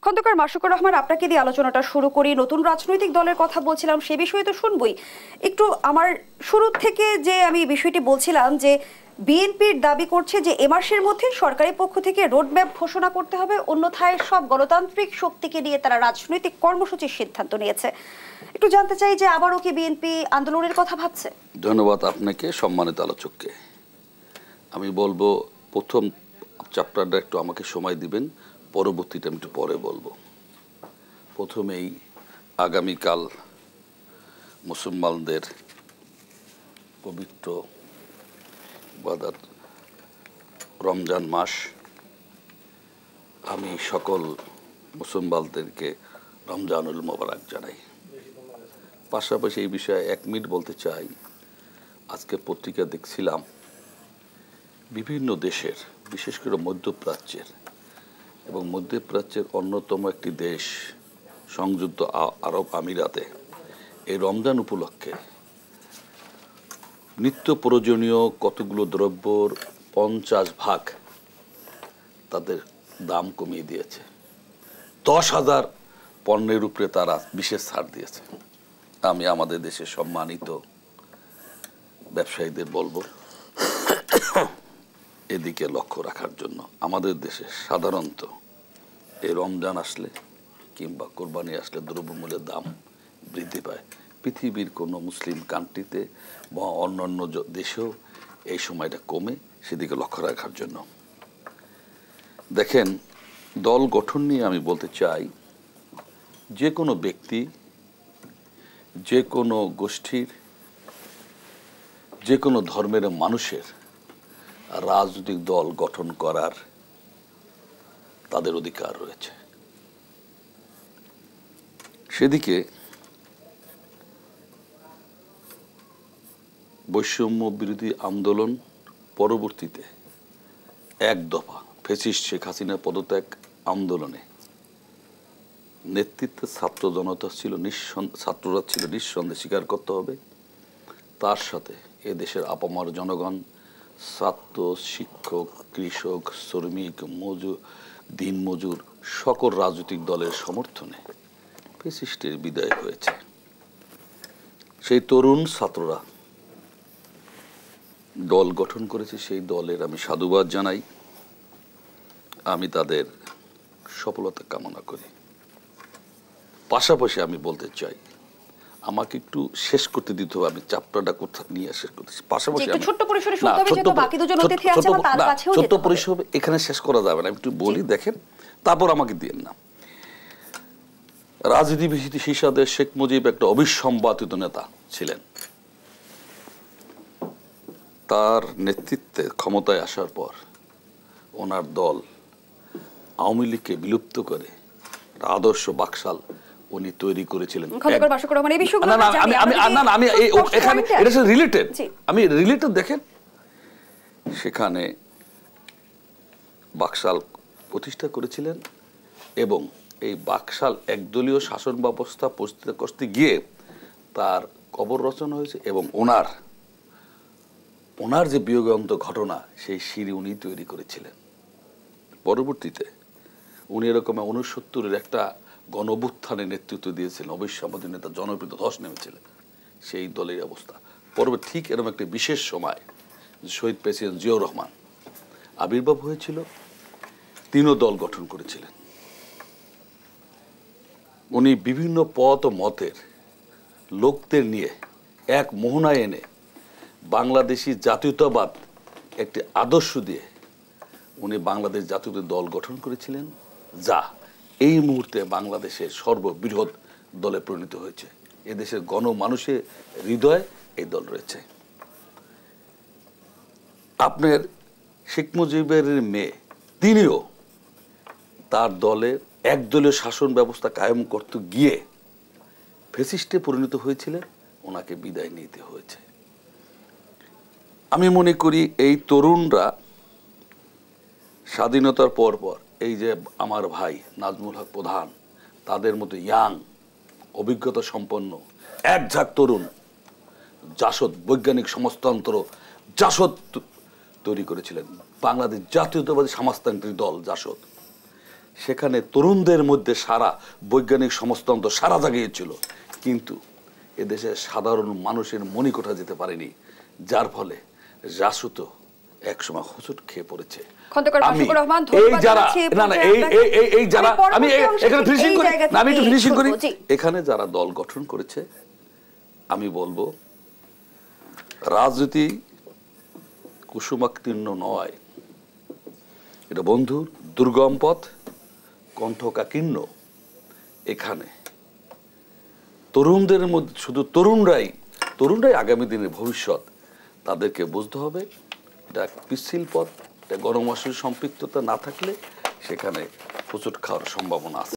খন্দকার মাশরুকুর রহমান, আপনাকে দিয়ে আলোচনাটা শুরু করি। নতুন রাজনৈতিক দলের কথা বলছিলাম, সে বিষয়ে তো শুনবই। একটু আমার শুরু থেকে যে আমি বিষয়টি বলছিলাম যে বিএনপির দাবি করছে যে এ মাসের মধ্যে সরকারি পক্ষ থেকে রোডম্যাপ ঘোষণা করতে হবে, অন্যথায় সব গণতান্ত্রিক শক্তিকে নিয়ে তারা রাজনৈতিক কর্মসূচির সিদ্ধান্ত নিয়েছে। একটু জানতে চাই যে আবারও কি বিএনপি আন্দোলনের কথা ভাবছে? ধন্যবাদ আপনাকে, সম্মানিত আলোচককে। আমি বলবো প্রথম চ্যাপ্টারটা একটু আমাকে সময় দিবেন, পরবর্তীটা আমি একটু পরে বলবো। প্রথমেই আগামীকাল মুসলমানদের পবিত্র ইবাদত রমজান মাস। আমি সকল মুসলমানদেরকে রমজানুল মোবারক জানাই। পাশাপাশি এই বিষয়ে এক মিনিট বলতে চাই। আজকে পত্রিকা দেখছিলাম বিভিন্ন দেশের, বিশেষ করে মধ্যপ্রাচ্যের এবং মধ্যপ্রাচ্যের অন্যতম একটি দেশ সংযুক্ত আরব আমিরাতে এই রমজান উপলক্ষে নিত্য প্রয়োজনীয় কতগুলো দ্রব্যর 50% তাদের দাম কমিয়ে দিয়েছে। 10,000 পণ্যের উপরে তারা বিশেষ ছাড় দিয়েছে। আমি আমাদের দেশের সম্মানিত ব্যবসায়ীদের বলবো এদিকে লক্ষ্য রাখার জন্য। আমাদের দেশে সাধারণত এই রমজান আসলে কিংবা কোরবানি আসলে দ্রব্যমূল্যের দাম বৃদ্ধি পায়। পৃথিবীর কোনো মুসলিম কান্ট্রিতে বা অন্যান্য দেশেও এই সময়টা কমে, সেদিকে লক্ষ্য রাখার জন্য। দেখেন, দল গঠন নিয়ে আমি বলতে চাই, যে কোনো ব্যক্তি, যে কোনো গোষ্ঠীর, যে কোনো ধর্মের মানুষের রাজনৈতিক দল গঠন করার তাদের অধিকার রয়েছে। সেদিকে বৈষম্য বিরোধী আন্দোলন পরবর্তীতে এক দফা ফ্যাসিস্ট শেখ হাসিনা পদত্যাগ আন্দোলনে নেতৃত্বে ছাত্র জনতা ছিল, ছাত্ররা ছিল নিঃসন্দেহে, স্বীকার করতে হবে। তার সাথে এ দেশের আপামর জনগণ, ছাত্র, শিক্ষক, কৃষক, শ্রমিক, দিনমজুর সকল রাজনৈতিক দলের সমর্থনে ফ্যাসিস্টের বিদায় হয়েছে। সেই তরুণ ছাত্ররা দল গঠন করেছে, সেই দলের আমি সাধুবাদ জানাই। আমি তাদের সফলতা কামনা করি। পাশাপাশি আমি বলতে চাই, আমাকে একটু শেষ করতে দিতে হবে। আমি চ্যাপ্টারটা কোথায় নিয়ে শেষ করতেছি। পাশাপাশি ছোট্ট পরিসরে শুনতে হবে, যেহেতু বাকি দুজন অতিথি আছে না, তার কাছেও যেতে হবে। ছোট্ট পরিসরে এখানে শেষ করা যাবে না। আমি একটু বলি, দেখেন, তারপর আমাকে দিয়েন না। রাজনীতিবিদ হিসাবে শেখ মুজিব একটা অবিসম্বাদিত নেতা ছিলেন। তার নেতৃত্বে ক্ষমতায় আসার পর ওনার দল আওয়ামী লীগকে বিলুপ্ত করে আদর্শ বাকশাল উনি তৈরি করেছিলেন। আমি রিলেটেড, দেখেন, সেখানে বাকশাল প্রতিষ্ঠা করেছিলেন এবং এই বাকশাল একদলীয় শাসন ব্যবস্থা প্রতিষ্ঠা করতে গিয়ে তার কবর রচনা হয়েছে এবং ওনার যে বিয়োগান্ত ঘটনা, সেই সিঁড়ি উনি তৈরি করেছিলেন। পরবর্তীতে উনি এরকম 69-এর একটা গণঅভ্যুত্থানের নেতৃত্ব দিয়েছিলেন। অবশ্যই নেতা জনপ্রিয় ধস নেমেছিলেন। সেই দলের অবস্থা পরবর্তী ঠিক এরকম একটা বিশেষ সময় শহীদ প্রেসিডেন্ট জিয়াউর রহমান আবির্ভাব হয়েছিল। তিনও দল গঠন করেছিলেন। উনি বিভিন্ন পথ ও মতের লোকদের নিয়ে এক মোহনায় এনে বাংলাদেশি জাতীয়তাবাদ একটি আদর্শ দিয়ে উনি বাংলাদেশ জাতীয়তাবাদী দল গঠন করেছিলেন, যা এই মুহূর্তে বাংলাদেশের সর্ববৃহৎ দলে পরিণত হয়েছে। এদেশের গণমানুষের হৃদয়ে এই দল রয়েছে। আপনার শেখ মুজিবের মেয়ে, তিনিও তার দলের একদলীয় শাসন ব্যবস্থা কায়েম করতে গিয়ে ফ্যাসিস্টে পরিণত হয়েছিলেন। ওনাকে বিদায় নিতে হয়েছে। আমি মনে করি এই তরুণরা স্বাধীনতার পর এই যে আমার ভাই নাজমুল হক প্রধান, তাদের মতো ইয়াং, অভিজ্ঞতা সম্পন্ন এক ঝাঁক তরুণ জাসদ, বৈজ্ঞানিক সমাজতন্ত্র জাসদ তৈরি করেছিলেন। বাংলাদেশ জাতীয়তাবাদী সমাজতান্ত্রিক দল জাসদ, সেখানে তরুণদের মধ্যে সারা বৈজ্ঞানিক সমাজতন্ত্র সারা জাগিয়েছিল, কিন্তু এদেশে সাধারণ মানুষের মনিকোঠা যেতে পারেনি, যার ফলে রাসূত একসময় হোঁচট খেয়ে পড়েছে। খন্দকার আমি মাশিকুর রহমান, এই ধন্যবাদ যারা জানাচ্ছি না না এই যারা আমি এখানে ফিনিশিং করি না, আমি একটু ফিনিশিং করি। এখানে যারা দল গঠন করেছে, আমি বলবো রাজনীতি কুসুমাকীর্ণ নয়, এটা বন্ধুর দুর্গম পথ, কণ্ঠকাকীর্ণ। এখানে তরুণদের মধ্যে শুধু তরুণরাই আগামী দিনের ভবিষ্যৎ, তাদেরকে বুঝতে হবে এটা পিচ্ছিল পথ, এটা গণমানুষের সম্পৃক্ততা না থাকলে সেখানে হোঁচট খাওয়ার সম্ভাবনা আছে।